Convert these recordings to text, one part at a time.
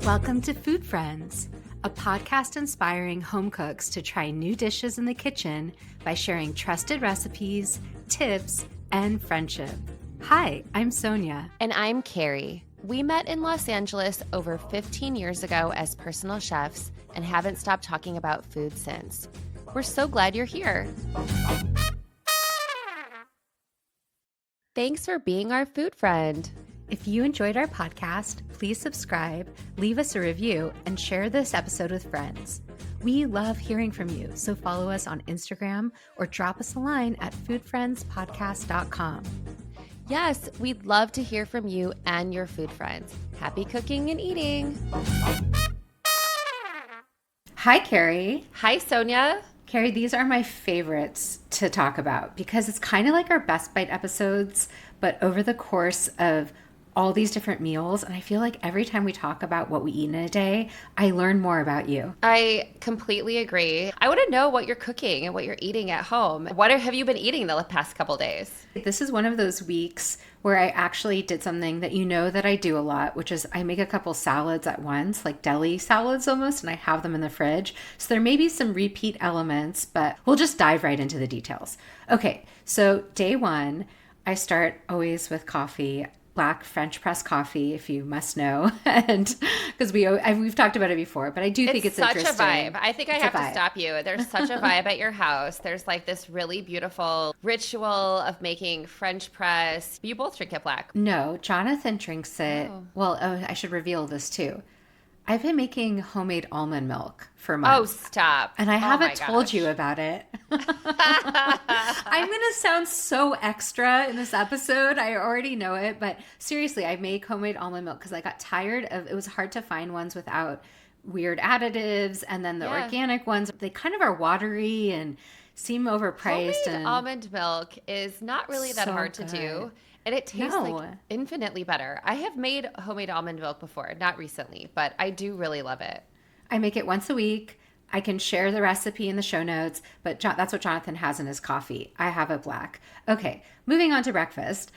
Welcome to Food Friends, a podcast inspiring home cooks to try new dishes in the kitchen by sharing trusted recipes, tips, and friendship. Hi, I'm Sonia. And I'm Carrie. We met in Los Angeles over 15 years ago as personal chefs and haven't stopped talking about food since. We're so glad you're here. Thanks for being our food friend. If you enjoyed our podcast, please subscribe, leave us a review, and share this episode with friends. We love hearing from you, so follow us on Instagram or drop us a line at foodfriendspodcast.com. Yes, we'd love to hear from you and your food friends. Happy cooking and eating. Hi, Carrie. Hi, Sonia. Carrie, these are my favorites to talk about because it's kind of like our Best Bite episodes, but over the course of all these different meals. And I feel like every time we talk about what we eat in a day, I learn more about you. I completely agree. I want to know what you're cooking and what you're eating at home. What have you been eating the past couple days? This is one of those weeks where I actually did something that you know that I do a lot, which is I make a couple salads at once, like deli salads almost, and I have them in the fridge. So there may be some repeat elements, but we'll just dive right into the details. Okay, so day one, I start always with coffee. Black French press coffee, if you must know, and because we've talked about it before, but I do think it's such interesting. A vibe. I think I have to stop you. There's such a vibe at your house. There's like this really beautiful ritual of making French press. You both drink it black. No, Jonathan drinks it. Oh. Well, I should reveal this too. I've been making homemade almond milk for months. Oh, stop. And I haven't told you about it. I'm going to sound so extra in this episode. I already know it. But seriously, I make homemade almond milk because I got tired of it was hard to find ones without weird additives. And then the organic ones, they kind of are watery and seem overpriced. Homemade almond milk is not really that hard to do. And it tastes like infinitely better. I have made homemade almond milk before, not recently, but I do really love it. I make it once a week. I can share the recipe in the show notes, but that's what Jonathan has in his coffee. I have it black. Okay, moving on to breakfast.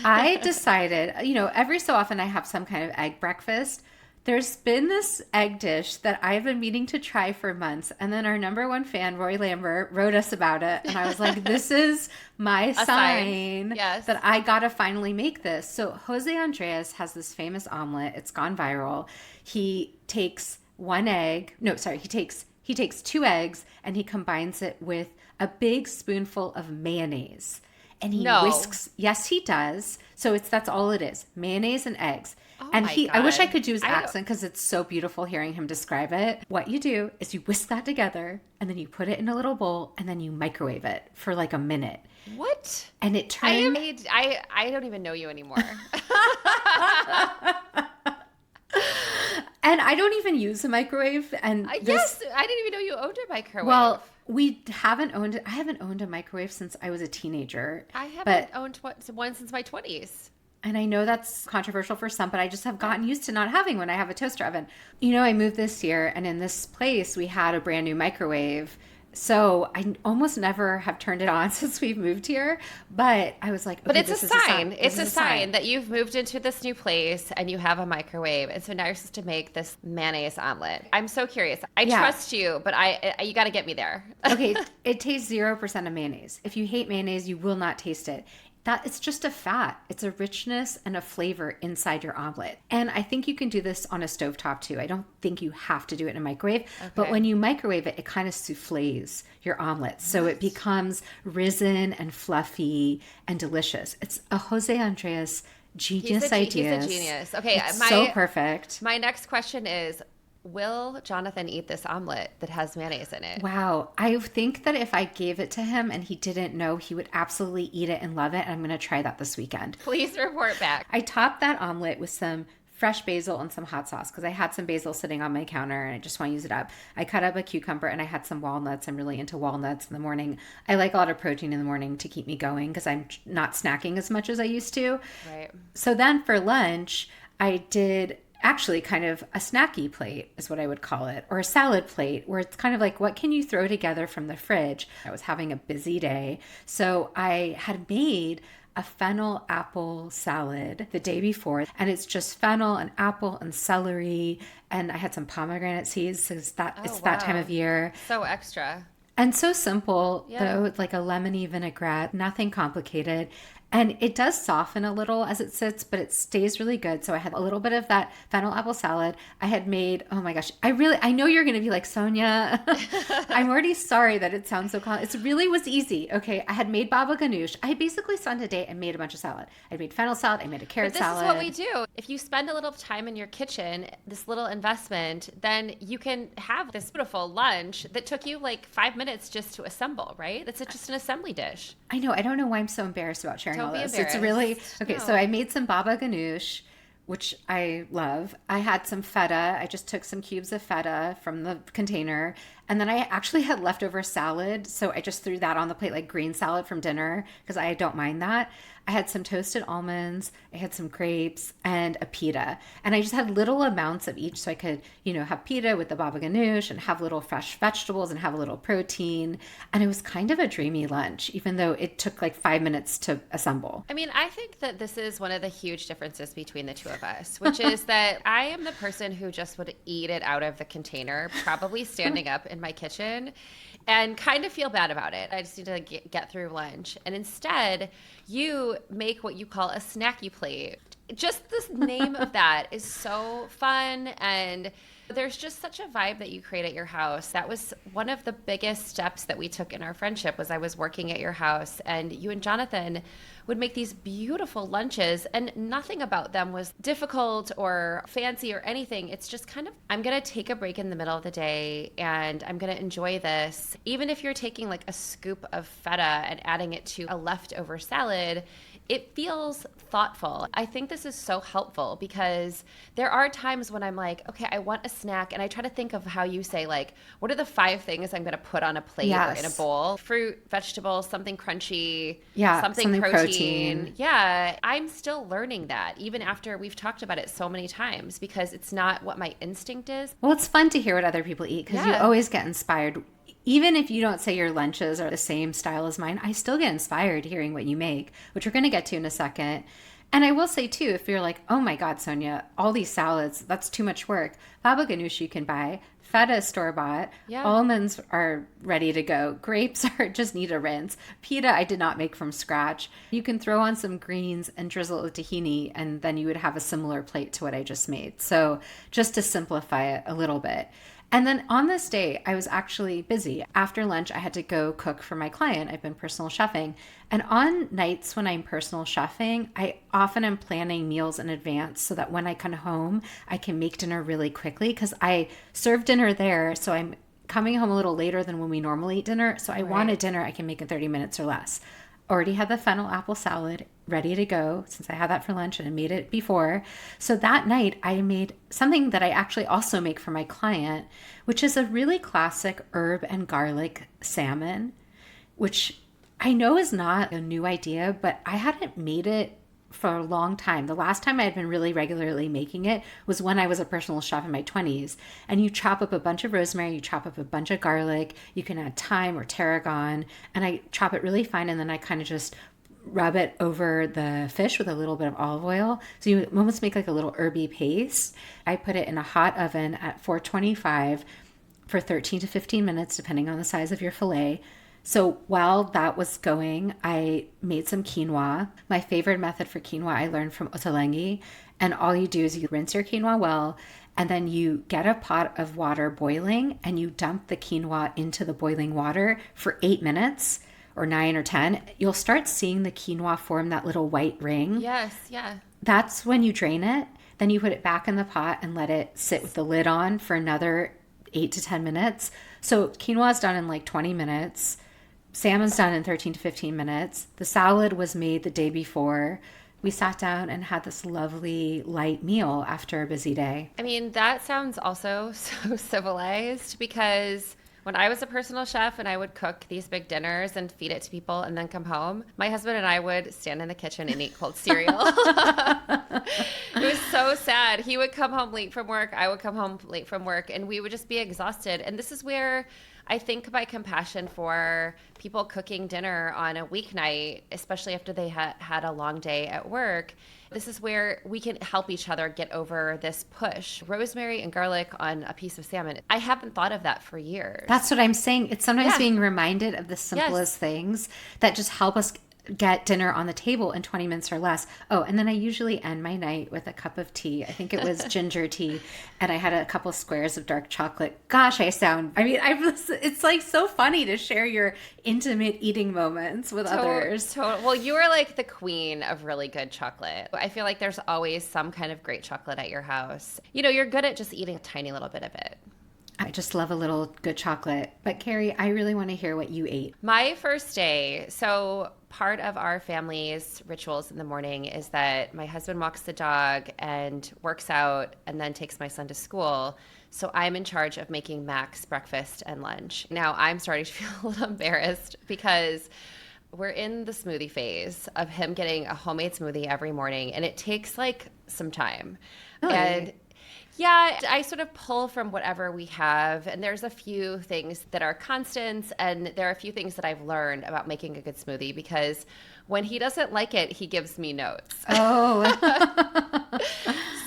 I decided, every so often I have some kind of egg breakfast. There's been this egg dish that I've been meaning to try for months. And then our number one fan, Roy Lambert, wrote us about it. And I was like, this is my sign that I got to finally make this. So Jose Andres has this famous omelet. It's gone viral. He takes he takes 2 eggs and he combines it with a big spoonful of mayonnaise. And he whisks. Yes, he does. So that's all it is. Mayonnaise and eggs. Oh and I wish I could do his accent because it's so beautiful hearing him describe it. What you do is you whisk that together and then you put it in a little bowl and then you microwave it for like a minute. What? And it turns... I don't even know you anymore. And I don't even use a microwave. And yes, I didn't even know you owned a microwave. Well, I haven't owned a microwave since I was a teenager. I haven't owned one since my 20s. And I know that's controversial for some, but I just have gotten used to not having one. I have a toaster oven. I moved this year, and in this place, we had a brand new microwave. So I almost never have turned it on since we've moved here. But I was like, okay, but it's a sign. It's a sign that you've moved into this new place and you have a microwave. And so now you're supposed to make this mayonnaise omelet. I'm so curious. I trust you, but you got to get me there. Okay, it tastes 0% of mayonnaise. If you hate mayonnaise, you will not taste it. It's just a fat. It's a richness and a flavor inside your omelet. And I think you can do this on a stovetop too. I don't think you have to do it in a microwave. Okay. But when you microwave it, it kind of souffles your omelet. So it becomes risen and fluffy and delicious. It's a Jose Andres genius idea. He's a genius. Okay, it's so perfect. My next question is, will Jonathan eat this omelet that has mayonnaise in it? Wow. I think that if I gave it to him and he didn't know, he would absolutely eat it and love it. And I'm going to try that this weekend. Please report back. I topped that omelet with some fresh basil and some hot sauce because I had some basil sitting on my counter and I just want to use it up. I cut up a cucumber and I had some walnuts. I'm really into walnuts in the morning. I like a lot of protein in the morning to keep me going because I'm not snacking as much as I used to. Right. So then for lunch, I did actually kind of a snacky plate is what I would call it, or a salad plate, where it's kind of like, what can you throw together from the fridge? I was having a busy day. So I had made a fennel apple salad the day before. And it's just fennel and apple and celery. And I had some pomegranate seeds. So it's that time of year. So extra. And so simple, though, like a lemony vinaigrette, nothing complicated. And it does soften a little as it sits, but it stays really good. So I had a little bit of that fennel apple salad. I had made, oh my gosh, I know you're going to be like, Sonia, I'm already sorry that it sounds so It really was easy. Okay. I had made baba ganoush. I basically spent a day and made a bunch of salad. I made fennel salad. I made a carrot salad. This is what we do. If you spend a little time in your kitchen, this little investment, then you can have this beautiful lunch that took you like 5 minutes just to assemble, right? It's just an assembly dish. I know. I don't know why I'm so embarrassed about sharing all this. It's really okay. No. So I made some baba ganoush, which I love. I had some feta. I just took some cubes of feta from the container. And then I actually had leftover salad. So I just threw that on the plate, like green salad from dinner, because I don't mind that. I had some toasted almonds. I had some grapes and a pita. And I just had little amounts of each so I could, have pita with the baba ganoush and have little fresh vegetables and have a little protein. And it was kind of a dreamy lunch, even though it took like 5 minutes to assemble. I mean, I think that this is one of the huge differences between the two of us, which is that I am the person who just would eat it out of the container, probably standing up in my kitchen, and kind of feel bad about it. I just need to get through lunch. And instead, you make what you call a snacky plate. Just the name of that is so fun, and there's just such a vibe that you create at your house. That was one of the biggest steps that we took in our friendship. Was I was working at your house, and you and Jonathan would make these beautiful lunches, and nothing about them was difficult or fancy or anything. It's just kind of, I'm going to take a break in the middle of the day and I'm going to enjoy this. Even if you're taking like a scoop of feta and adding it to a leftover salad, it feels thoughtful. I think this is so helpful because there are times when I'm like, okay, I want a snack, and I try to think of how you say, like, what are the 5 things I'm going to put on a plate or in a bowl? Fruit, vegetables, something crunchy, something protein. Yeah, I'm still learning that even after we've talked about it so many times because it's not what my instinct is. Well, it's fun to hear what other people eat because you always get inspired. Even if you don't say your lunches are the same style as mine, I still get inspired hearing what you make, which we're going to get to in a second. And I will say, too, if you're like, oh, my God, Sonia, all these salads, that's too much work. Baba ganoush you can buy. Feta store-bought. Yeah. Almonds are ready to go. Grapes just need a rinse. Pita I did not make from scratch. You can throw on some greens and drizzle it with tahini, and then you would have a similar plate to what I just made. So just to simplify it a little bit. And then on this day, I was actually busy. After lunch, I had to go cook for my client. I've been personal chefing. And on nights when I'm personal chefing, I often am planning meals in advance so that when I come home, I can make dinner really quickly because I serve dinner there. So I'm coming home a little later than when we normally eat dinner. So I want a dinner I can make in 30 minutes or less. Already had the fennel apple salad ready to go since I had that for lunch and I made it before. So that night I made something that I actually also make for my client, which is a really classic herb and garlic salmon, which I know is not a new idea, but I hadn't made it for a long time. The last time I had been really regularly making it was when I was a personal chef in my 20s. And you chop up a bunch of rosemary, you chop up a bunch of garlic, you can add thyme or tarragon, and I chop it really fine, and then I kind of just rub it over the fish with a little bit of olive oil. So you almost make like a little herby paste. I put it in a hot oven at 425 for 13 to 15 minutes, depending on the size of your filet. So while that was going, I made some quinoa. My favorite method for quinoa I learned from Ottolenghi. And all you do is you rinse your quinoa well, and then you get a pot of water boiling, and you dump the quinoa into the boiling water for 8 minutes or 9 or 10. You'll start seeing the quinoa form that little white ring. Yes, yeah. That's when you drain it. Then you put it back in the pot and let it sit with the lid on for another 8 to 10 minutes. So quinoa is done in like 20 minutes. Salmon's done in 13 to 15 minutes. The salad was made the day before. We sat down and had this lovely light meal after a busy day. I mean, that sounds also so civilized because when I was a personal chef and I would cook these big dinners and feed it to people and then come home, my husband and I would stand in the kitchen and eat cold cereal. It was so sad. He would come home late from work. I would come home late from work, and we would just be exhausted. And this is where I think my compassion for people cooking dinner on a weeknight, especially after they had a long day at work, this is where we can help each other get over this push. Rosemary and garlic on a piece of salmon. I haven't thought of that for years. That's what I'm saying. It's sometimes Yeah. being reminded of the simplest things that just help us get dinner on the table in 20 minutes or less. Oh, and then I usually end my night with a cup of tea. I think it was ginger tea. And I had a couple squares of dark chocolate. Gosh, it's like so funny to share your intimate eating moments with others. Well, you are like the queen of really good chocolate. I feel like there's always some kind of great chocolate at your house. You know, you're good at just eating a tiny little bit of it. I just love a little good chocolate. But Carrie, I really want to hear what you ate. My first day, so part of our family's rituals in the morning is that my husband walks the dog and works out and then takes my son to school. So I'm in charge of making Max breakfast and lunch. Now I'm starting to feel a little embarrassed because we're in the smoothie phase of him getting a homemade smoothie every morning, and it takes like some time. Really? And yeah, I sort of pull from whatever we have, and there's a few things that are constants, and there are a few things that I've learned about making a good smoothie, because when he doesn't like it, he gives me notes. Oh.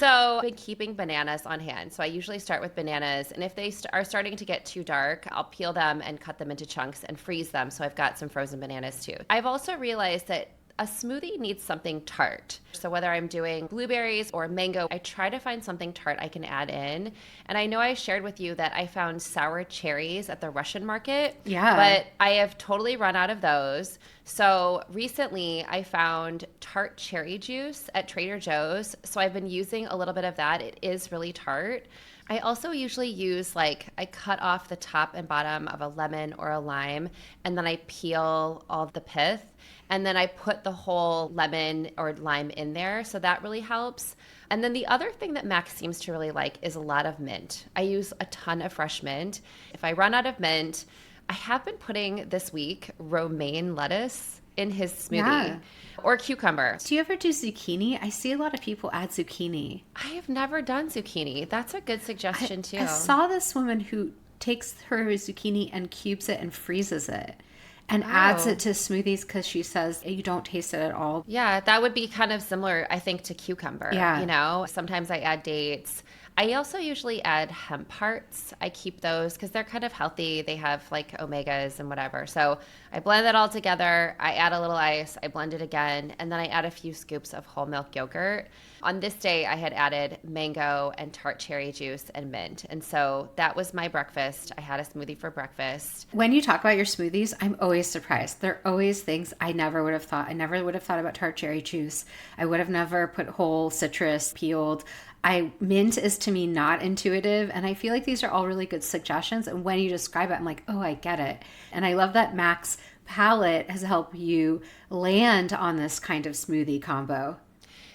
So I've been keeping bananas on hand. So I usually start with bananas, and if they are starting to get too dark, I'll peel them and cut them into chunks and freeze them. So I've got some frozen bananas too. I've also realized that a smoothie needs something tart. So whether I'm doing blueberries or mango, I try to find something tart I can add in. And I know I shared with you that I found sour cherries at the Russian market. Yeah. But I have totally run out of those. So recently I found tart cherry juice at Trader Joe's. So I've been using a little bit of that. It is really tart. I also usually use, I cut off the top and bottom of a lemon or a lime, and then I peel all the pith, and then I put the whole lemon or lime in there. So that really helps. And then the other thing that Max seems to really like is a lot of mint. I use a ton of fresh mint. If I run out of mint, I have been putting this week romaine lettuce in his smoothie. Or cucumber. Do you ever do zucchini? I see a lot of people add zucchini. I have never done zucchini. That's a good suggestion too. I saw this woman who takes her zucchini and cubes it and freezes it and adds it to smoothies because she says you don't taste it at all. Yeah, that would be kind of similar, I think, to cucumber. Yeah. You know, sometimes I add dates. I also usually add hemp hearts. I keep those because they're kind of healthy. They have omegas and whatever. So I blend that all together. I add a little ice. I blend it again. And then I add a few scoops of whole milk yogurt. On this day, I had added mango and tart cherry juice and mint. And so that was my breakfast. I had a smoothie for breakfast. When you talk about your smoothies, I'm always surprised. They're always things I never would have thought. I never would have thought about tart cherry juice. I would have never put whole citrus peeled. Mint is to me not intuitive, and I feel like these are all really good suggestions. And when you describe it, I'm like, oh, I get it. And I love that Max palate has helped you land on this kind of smoothie combo.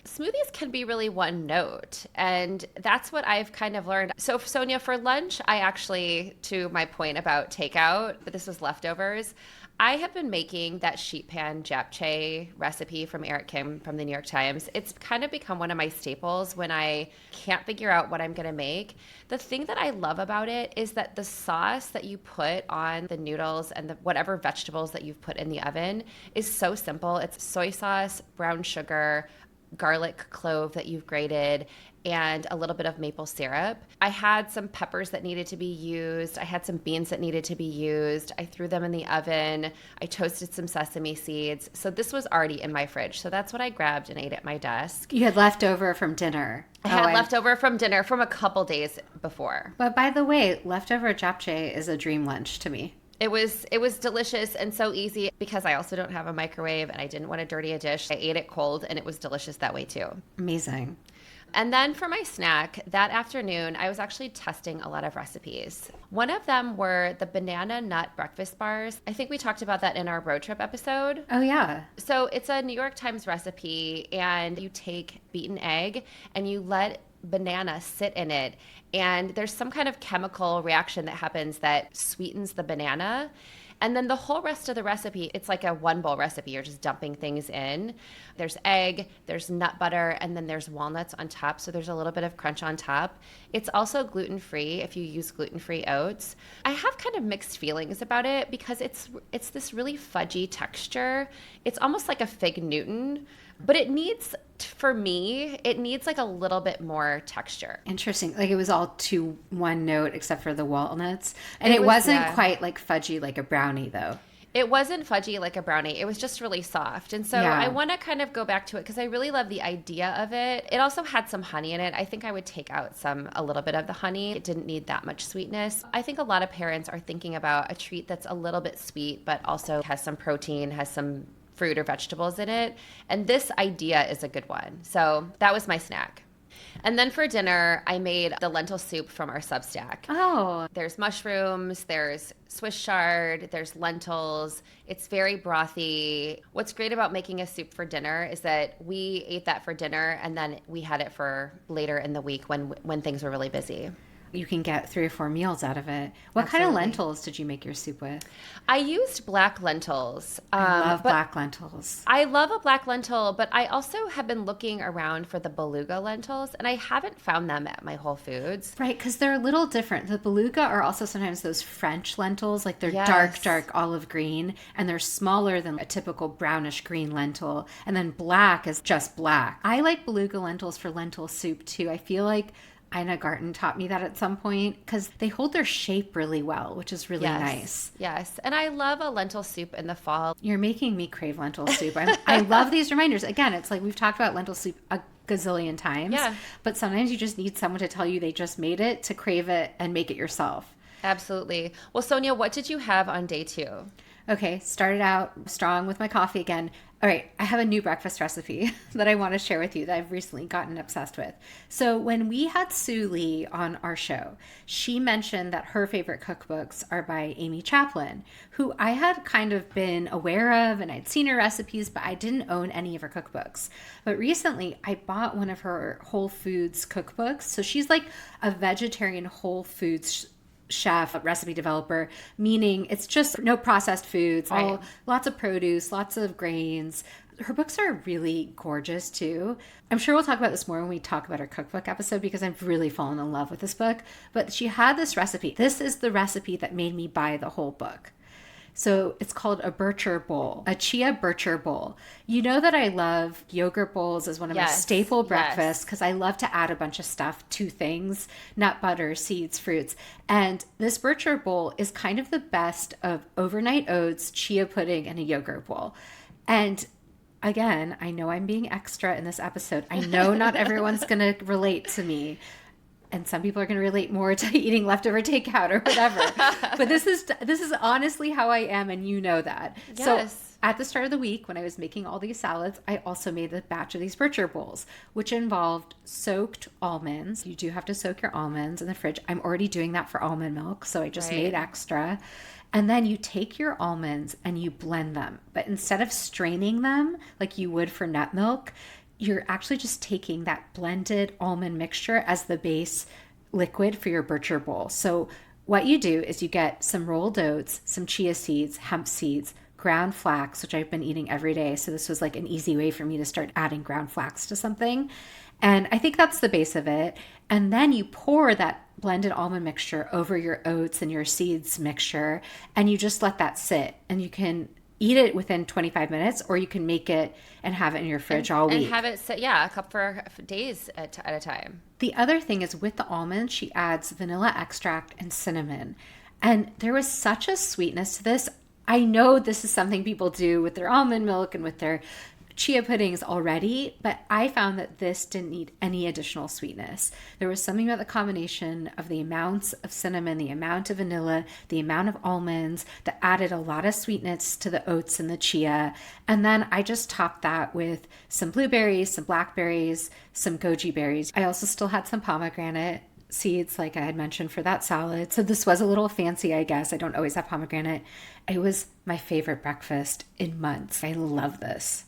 Smoothies can be really one note, and that's what I've kind of learned. So, Sonia, for lunch, I actually, to my point about takeout, but this was leftovers, I have been making that sheet pan japchae recipe from Eric Kim from the New York Times. It's kind of become one of my staples when I can't figure out what I'm going to make. The thing that I love about it is that the sauce that you put on the noodles and whatever vegetables that you've put in the oven is so simple. It's soy sauce, brown sugar, garlic clove that you've grated, and a little bit of maple syrup. I had some peppers that needed to be used. I had some beans that needed to be used. I threw them in the oven. I toasted some sesame seeds. So this was already in my fridge. So that's what I grabbed and ate at my desk. You had leftover from dinner. I had leftover from dinner from a couple days before. But by the way, leftover japchae is a dream lunch to me. It was delicious and so easy because I also don't have a microwave and I didn't want to dirty a dish. I ate it cold and it was delicious that way too. Amazing. And then for my snack, that afternoon, I was actually testing a lot of recipes. One of them were the banana nut breakfast bars. I think we talked about that in our road trip episode. Oh, yeah. So it's a New York Times recipe, and you take beaten egg and you let banana sit in it. And there's some kind of chemical reaction that happens that sweetens the banana. And then the whole rest of the recipe, it's like a one bowl recipe. You're just dumping things in. There's egg, there's nut butter, and then there's walnuts on top. So there's a little bit of crunch on top. It's also gluten-free if you use gluten-free oats. I have kind of mixed feelings about it because it's this really fudgy texture. It's almost like a fig Newton, but it needs, for me, it needs like a little bit more texture. Interesting. Like it was all to one note except for the walnuts. And it wasn't quite like fudgy like a brownie though. It wasn't fudgy like a brownie. It was just really soft. And so I want to kind of go back to it because I really love the idea of it. It also had some honey in it. I think I would take out a little bit of the honey. It didn't need that much sweetness. I think a lot of parents are thinking about a treat that's a little bit sweet, but also has some protein, has some fruit or vegetables in it. And this idea is a good one. So that was my snack. And then for dinner, I made the lentil soup from our Substack. Oh. There's mushrooms, there's Swiss chard, there's lentils. It's very brothy. What's great about making a soup for dinner is that we ate that for dinner and then we had it for later in the week when things were really busy. You can get 3 or 4 meals out of it. What kind of lentils did you make your soup with? I used black lentils. I love black lentils. I love a black lentil, but I also have been looking around for the beluga lentils, and I haven't found them at my Whole Foods. Right, because they're a little different. The beluga are also sometimes those French lentils, like they're dark olive green, and they're smaller than a typical brownish green lentil. And then black is just black. I like beluga lentils for lentil soup, too. I feel like Ina Garten taught me that at some point because they hold their shape really well, which is really nice. Yes. And I love a lentil soup in the fall. You're making me crave lentil soup. I love these reminders. Again, it's like we've talked about lentil soup a gazillion times. Yeah. But sometimes you just need someone to tell you they just made it to crave it and make it yourself. Absolutely. Well, Sonia, what did you have on day 2? Okay, started out strong with my coffee again. All right, I have a new breakfast recipe that I want to share with you that I've recently gotten obsessed with. So when we had Sue Lee on our show, she mentioned that her favorite cookbooks are by Amy Chaplin, who I had kind of been aware of and I'd seen her recipes, but I didn't own any of her cookbooks. But recently I bought one of her Whole Foods cookbooks. So she's like a vegetarian Whole Foods chef, recipe developer, meaning it's just no processed foods, lots of produce, lots of grains. Her books are really gorgeous too. I'm sure we'll talk about this more when we talk about her cookbook episode because I've really fallen in love with this book. But she had this recipe. This is the recipe that made me buy the whole book. So it's called a bircher bowl, a chia bircher bowl. You know that I love yogurt bowls as one of my staple breakfasts because I love to add a bunch of stuff to things, nut butter, seeds, fruits. And this bircher bowl is kind of the best of overnight oats, chia pudding, and a yogurt bowl. And again, I know I'm being extra in this episode. I know not everyone's going to relate to me. And some people are going to relate more to eating leftover takeout or whatever. But this is honestly how I am, and you know that. Yes. So at the start of the week, when I was making all these salads, I also made a batch of these bircher bowls, which involved soaked almonds. You do have to soak your almonds in the fridge. I'm already doing that for almond milk, so I just made extra. And then you take your almonds and you blend them. But instead of straining them like you would for nut milk, you're actually just taking that blended almond mixture as the base liquid for your bircher bowl. So what you do is you get some rolled oats, some chia seeds, hemp seeds, ground flax, which I've been eating every day. So this was like an easy way for me to start adding ground flax to something. And I think that's the base of it. And then you pour that blended almond mixture over your oats and your seeds mixture, and you just let that sit. And you can eat it within 25 minutes, or you can make it and have it in your fridge all week. And have it sit, a cup for days at a time. The other thing is with the almonds, she adds vanilla extract and cinnamon. And there was such a sweetness to this. I know this is something people do with their almond milk and with their chia puddings already, but I found that this didn't need any additional sweetness. There was something about the combination of the amounts of cinnamon, the amount of vanilla, the amount of almonds that added a lot of sweetness to the oats and the chia. And then I just topped that with some blueberries, some blackberries, some goji berries. I also still had some pomegranate seeds, like I had mentioned, for that salad. So this was a little fancy, I guess. I don't always have pomegranate. It was my favorite breakfast in months. I love this.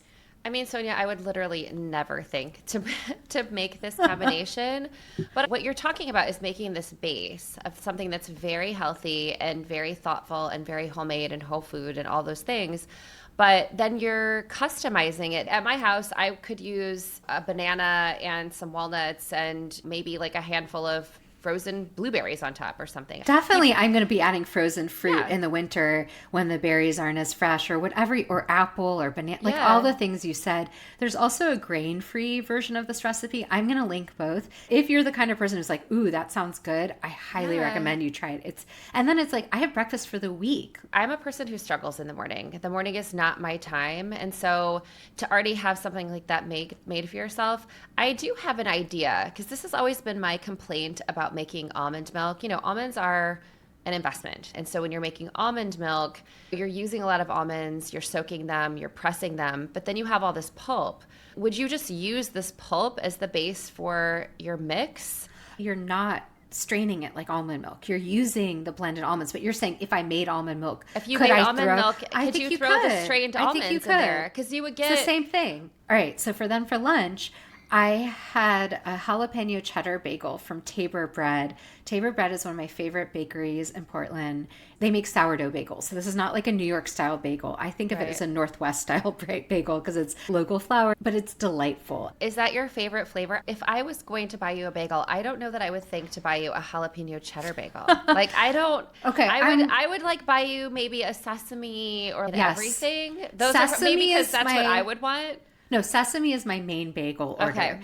I mean, Sonia, I would literally never think to to make this combination. But what you're talking about is making this base of something that's very healthy and very thoughtful and very homemade and whole food and all those things. But then you're customizing it. At my house, I could use a banana and some walnuts and maybe like a handful of frozen blueberries on top or something. Definitely, I'm going to be adding frozen fruit in the winter when the berries aren't as fresh or whatever, or apple or banana, like all the things you said. There's also a grain-free version of this recipe. I'm going to link both. If you're the kind of person who's like, ooh, that sounds good, I highly recommend you try it. And then it's like, I have breakfast for the week. I'm a person who struggles in the morning. The morning is not my time. And so to already have something like that made for yourself, I do have an idea, because this has always been my complaint about making almond milk. You know, almonds are an investment. And so when you're making almond milk, you're using a lot of almonds, you're soaking them, you're pressing them, but then you have all this pulp. Would you just use this pulp as the base for your mix? You're not straining it like almond milk. You're using the blended almonds, but you're saying if I made almond milk, if you made almond milk, could you throw the strained almonds in there? Because you would get it's the same thing. All right. So for lunch, I had a jalapeno cheddar bagel from Tabor Bread. Tabor Bread is one of my favorite bakeries in Portland. They make sourdough bagels. So this is not like a New York style bagel. I think of it as a Northwest style bagel because it's local flour, but it's delightful. Is that your favorite flavor? If I was going to buy you a bagel, I don't know that I would think to buy you a jalapeno cheddar bagel. Like I don't. Okay. I would like buy you maybe a sesame or everything. Those sesame are maybe because that's what I would want. No, sesame is my main bagel order. Okay.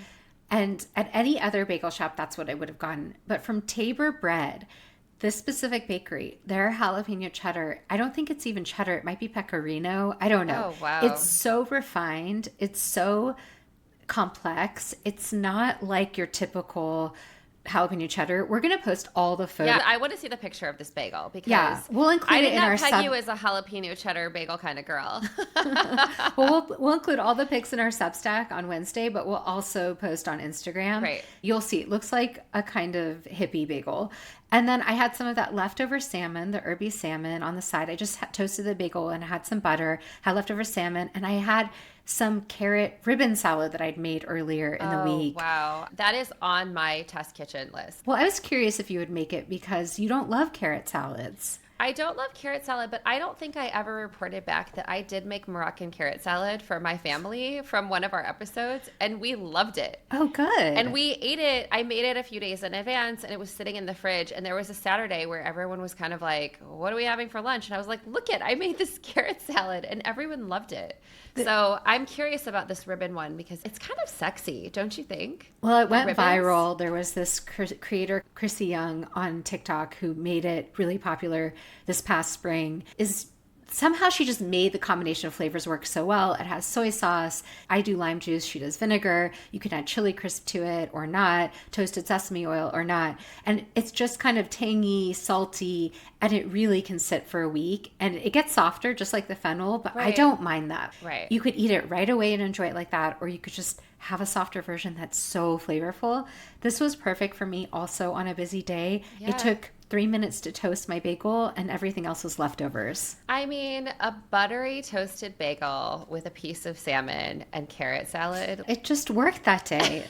And at any other bagel shop, that's what I would have gotten. But from Tabor Bread, this specific bakery, their jalapeno cheddar, I don't think it's even cheddar. It might be pecorino. I don't know. Oh, wow. It's so refined. It's so complex. It's not like your typical jalapeno cheddar. We're going to post all the photos. Yeah, I want to see the picture of this bagel because we'll include it in our I did not peg you as a jalapeno cheddar bagel kind of girl. Well, we'll include all the pics in our Substack on Wednesday, but we'll also post on Instagram. Right. You'll see. It looks like a kind of hippie bagel. And then I had some of that leftover salmon, the herby salmon on the side. I just toasted the bagel and had some butter, had leftover salmon, and I had some carrot ribbon salad that I'd made earlier in the week. Wow. That is on my test kitchen list. Well, I was curious if you would make it because you don't love carrot salads. I don't love carrot salad, but I don't think I ever reported back that I did make Moroccan carrot salad for my family from one of our episodes, and we loved it. Oh, good. And we ate it. I made it a few days in advance, and it was sitting in the fridge, and there was a Saturday where everyone was kind of like, what are we having for lunch? And I was like, look it, I made this carrot salad, and everyone loved it. So I'm curious about this ribbon one because it's kind of sexy, don't you think? Well, it went viral. There was this creator, Chrissy Young, on TikTok who made it really popular this past spring. Somehow she just made the combination of flavors work so well. It has soy sauce. I do lime juice. She does vinegar. You can add chili crisp to it or not, toasted sesame oil or not. And it's just kind of tangy, salty, and it really can sit for a week. And it gets softer just like the fennel, but I don't mind that. Right. You could eat it right away and enjoy it like that, or you could just have a softer version that's so flavorful. This was perfect for me also on a busy day. Yeah. It took 3 minutes to toast my bagel and everything else was leftovers. I mean, a buttery toasted bagel with a piece of salmon and carrot salad. It just worked that day.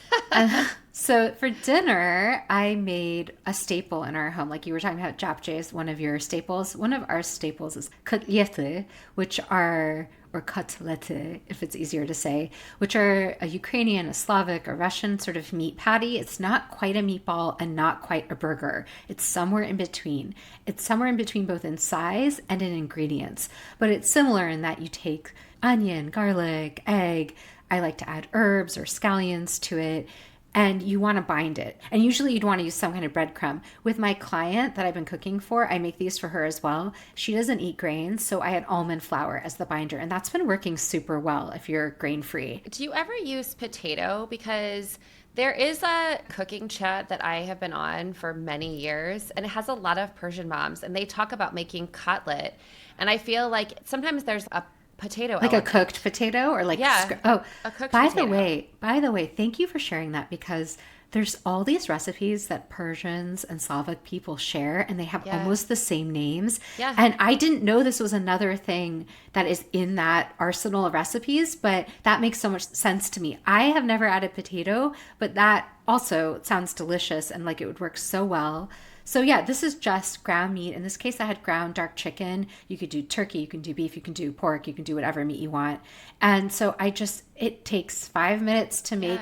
So for dinner, I made a staple in our home. Like you were talking about, japchae is one of your staples. One of our staples is kotlety, which are, or kotlety, if it's easier to say, which are a Ukrainian, a Slavic, a Russian sort of meat patty. It's not quite a meatball and not quite a burger. It's somewhere in between. It's somewhere in between both in size and in ingredients. But it's similar in that you take onion, garlic, egg. I like to add herbs or scallions to it. And you want to bind it. And usually you'd want to use some kind of breadcrumb. With my client that I've been cooking for, I make these for her as well. She doesn't eat grains, so I had almond flour as the binder. And that's been working super well if you're grain-free. Do you ever use potato? Because there is a cooking chat that I have been on for many years, and it has a lot of Persian moms, and they talk about making cutlet. And I feel like sometimes there's a potato like element. A cooked potato or like a cooked by potato. the way, thank you for sharing that because There's all these recipes that Persians and Slavic people share, and they have almost the same names. Yeah. And I didn't know this was another thing that is in that arsenal of recipes, but that makes so much sense to me. I have never added potato, but that also sounds delicious and like it would work so well. So yeah, this is just ground meat. In this case, I had ground dark chicken. You could do turkey, you can do beef, you can do pork, you can do whatever meat you want. And so it takes 5 minutes to make,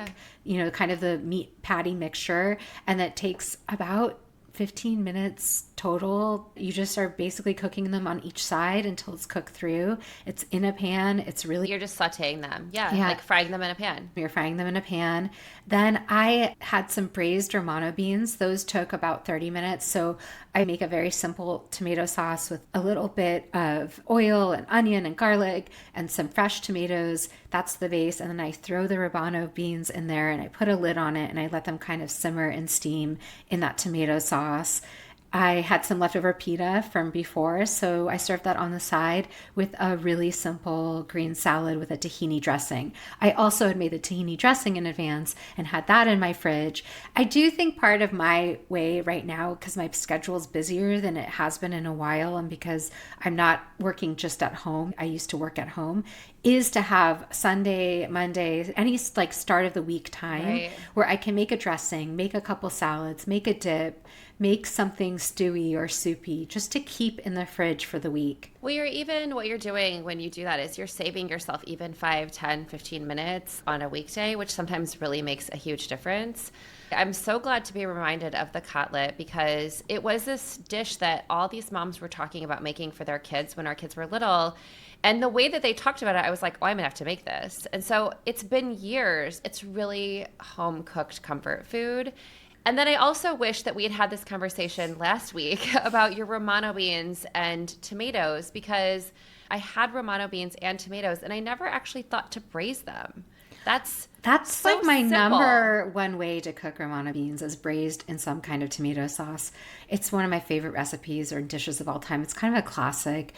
kind of the meat patty mixture. And that takes about 15 minutes total. You just are basically cooking them on each side until it's cooked through. It's in a pan. You're just sauteing them. Yeah. Like frying them in a pan. You're frying them in a pan. Then I had some braised Romano beans. Those took about 30 minutes. So I make a very simple tomato sauce with a little bit of oil and onion and garlic and some fresh tomatoes. That's the base. And then I throw the Romano beans in there and I put a lid on it and I let them kind of simmer and steam in that tomato sauce. I had some leftover pita from before, so I served that on the side with a really simple green salad with a tahini dressing. I also had made the tahini dressing in advance and had that in my fridge. I do think part of my way right now, because my schedule is busier than it has been in a while, and because I'm not working just at home, I used to work at home, is to have Sunday, Monday, any like start of the week time where I can make a dressing, make a couple salads, make a dip, make something stewy or soupy just to keep in the fridge for the week. Well, what you're doing when you do that is you're saving yourself even 5, 10, 15 minutes on a weekday, which sometimes really makes a huge difference. I'm so glad to be reminded of the cutlet because it was this dish that all these moms were talking about making for their kids when our kids were little. And the way that they talked about it, I was like, oh, I'm going to have to make this. And so it's been years. It's really home-cooked comfort food. And then I also wish that we had had this conversation last week about your Romano beans and tomatoes because I had Romano beans and tomatoes and I never actually thought to braise them. That's so like my simple. number one way to cook Romano beans is braised in some kind of tomato sauce. It's one of my favorite recipes or dishes of all time. It's kind of a classic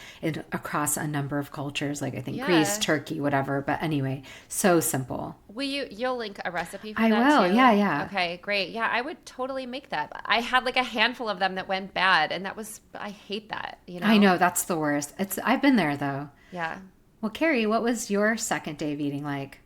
across a number of cultures, like I think Greece, Turkey, whatever. But anyway, so simple. You'll link a recipe for that too? Yeah. Okay, great. Yeah, I would totally make that. I had like a handful of them that went bad, and I hate that. I know, that's the worst. I've been there though. Yeah. Well, Carrie, what was your second day of eating like?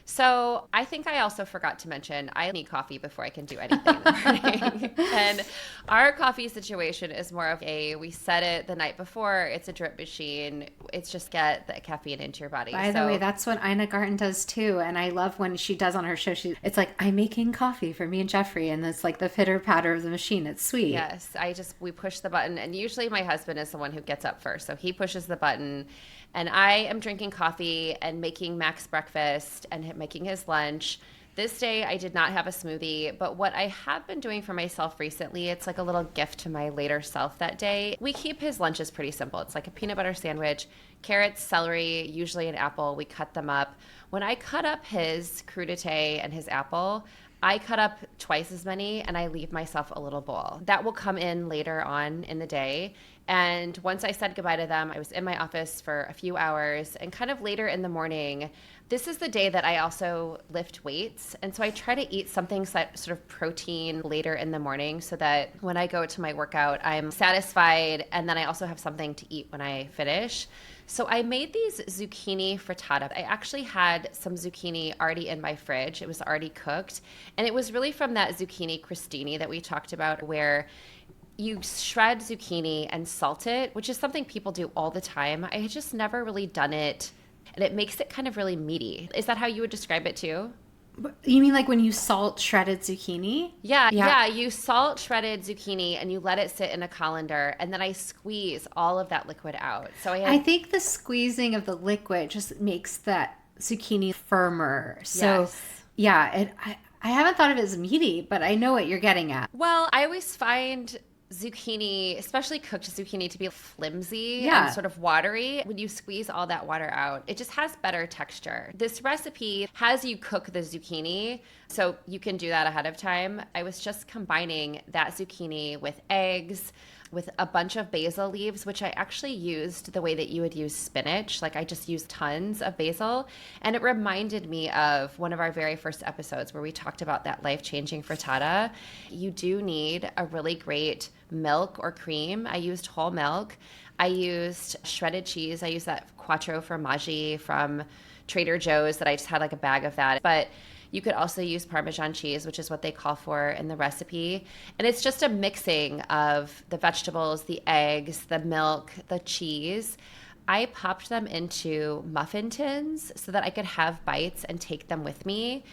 So I think I also forgot to mention I need coffee before I can do anything in the morning. And our coffee situation is more of we set it the night before. It's a drip machine. It's just get the caffeine into your body. By the way, that's what Ina Garten does too. And I love when she does on her show, it's like, I'm making coffee for me and Jeffrey. And it's like the pitter patter of the machine. It's sweet. Yes. We push the button. And usually my husband is the one who gets up first. So he pushes the button. And I am drinking coffee and making Max breakfast and making his lunch. This day, I did not have a smoothie, but what I have been doing for myself recently, it's like a little gift to my later self that day. We keep his lunches pretty simple. It's like a peanut butter sandwich, carrots, celery, usually an apple. We cut them up. When I cut up his crudité and his apple, I cut up twice as many and I leave myself a little bowl. That will come in later on in the day. And once I said goodbye to them, I was in my office for a few hours and kind of later in the morning, this is the day that I also lift weights. And so I try to eat something sort of protein later in the morning so that when I go to my workout, I'm satisfied. And then I also have something to eat when I finish. So I made these zucchini frittata. I actually had some zucchini already in my fridge. It was already cooked. And it was really from that zucchini crostini that we talked about where you shred zucchini and salt it, which is something people do all the time. I had just never really done it, and it makes it kind of really meaty. Is that how you would describe it too? You mean like when you salt shredded zucchini? Yeah. You salt shredded zucchini and you let it sit in a colander, and then I squeeze all of that liquid out. So I think the squeezing of the liquid just makes that zucchini firmer. So yeah, I haven't thought of it as meaty, but I know what you're getting at. Well, I always find zucchini, especially cooked zucchini, to be flimsy and sort of watery. When you squeeze all that water out, it just has better texture. This recipe has you cook the zucchini So you can do that ahead of time. I was just combining that zucchini with eggs, with a bunch of basil leaves, which I actually used the way that you would use spinach. Like I just used tons of basil. And it reminded me of one of our very first episodes where we talked about that life-changing frittata. You do need a really great milk or cream. I used whole milk. I used shredded cheese. I used that quattro formaggi from Trader Joe's that I just had like a bag of that. But you could also use Parmesan cheese, which is what they call for in the recipe. And it's just a mixing of the vegetables, the eggs, the milk, the cheese. I popped them into muffin tins so that I could have bites and take them with me.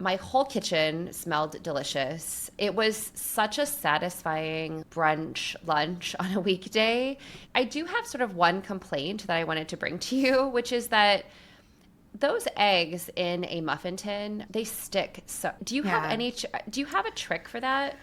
My whole kitchen smelled delicious. It was such a satisfying brunch lunch on a weekday. I do have sort of one complaint that I wanted to bring to you, which is that those eggs in a muffin tin, they stick. So do you have do you have a trick for that?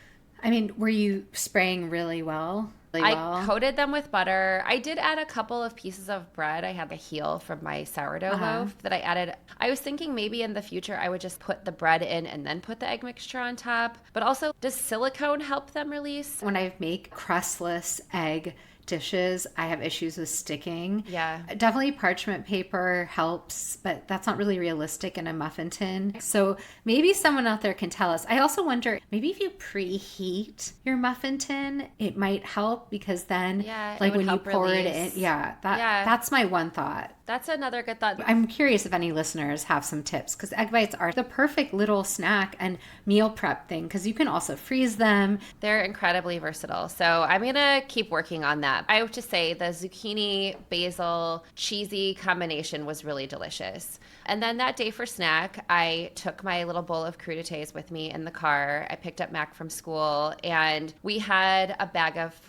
I mean, were you spraying really well? I coated them with butter. I did add a couple of pieces of bread. I had a heel from my sourdough loaf that I added. I was thinking maybe in the future I would just put the bread in and then put the egg mixture on top. But also, does silicone help them release? When I make crustless egg dishes, I have issues with sticking. Yeah. Definitely parchment paper helps, but that's not really realistic in a muffin tin. So maybe someone out there can tell us. I also wonder, maybe if you preheat your muffin tin, it might help because then like when you pour it in, that's my one thought. That's another good thought. I'm curious if any listeners have some tips because egg bites are the perfect little snack and meal prep thing because you can also freeze them. They're incredibly versatile. So I'm going to keep working on that. I have to say the zucchini, basil, cheesy combination was really delicious. And then that day for snack, I took my little bowl of crudités with me in the car. I picked up Mac from school and we had a bag of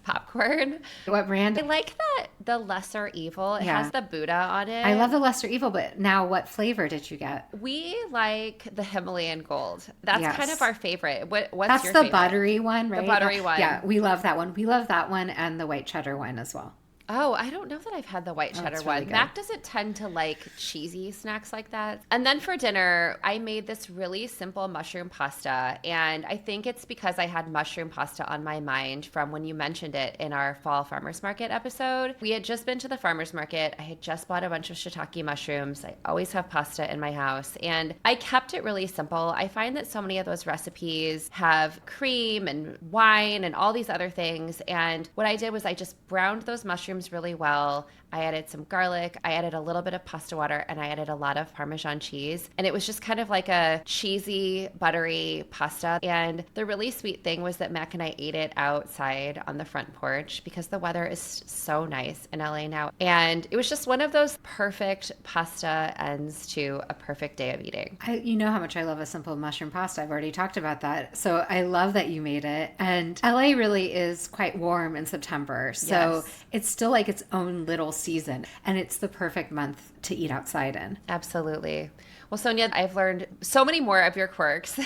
popcorn. What brand? I like that the Lesser Evil. It has the Buddha on it. I love the Lesser Evil, but now what flavor did you get? We like the Himalayan Gold. That's kind of our favorite. What's your favorite? That's the buttery one, right? The buttery one. Yeah, we love that one. We love that one and the white cheddar one as well. Oh, I don't know that I've had the white cheddar one. Really Mac doesn't tend to like cheesy snacks like that. And then for dinner, I made this really simple mushroom pasta. And I think it's because I had mushroom pasta on my mind from when you mentioned it in our fall farmer's market episode. We had just been to the farmer's market. I had just bought a bunch of shiitake mushrooms. I always have pasta in my house. And I kept it really simple. I find that so many of those recipes have cream and wine and all these other things. And what I did was I just browned those mushrooms really well. I added some garlic. I added a little bit of pasta water and I added a lot of Parmesan cheese. And it was just kind of like a cheesy, buttery pasta. And the really sweet thing was that Mac and I ate it outside on the front porch because the weather is so nice in LA now. And it was just one of those perfect pasta ends to a perfect day of eating. You know how much I love a simple mushroom pasta. I've already talked about that. So I love that you made it. And LA really is quite warm in September. So it's still like its own little season. And it's the perfect month to eat outside in. Absolutely. Well, Sonia, I've learned so many more of your quirks.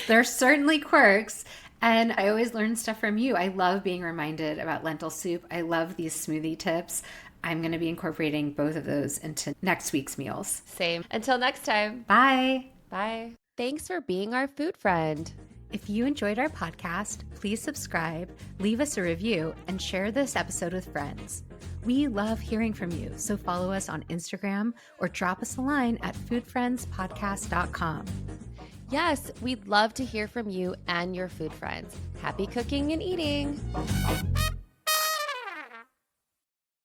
There's certainly quirks. And I always learn stuff from you. I love being reminded about lentil soup. I love these smoothie tips. I'm going to be incorporating both of those into next week's meals. Same. Until next time. Bye. Bye. Thanks for being our food friend. If you enjoyed our podcast, please subscribe, leave us a review, and share this episode with friends. We love hearing from you, so follow us on Instagram or drop us a line at foodfriendspodcast.com. Yes, we'd love to hear from you and your food friends. Happy cooking and eating.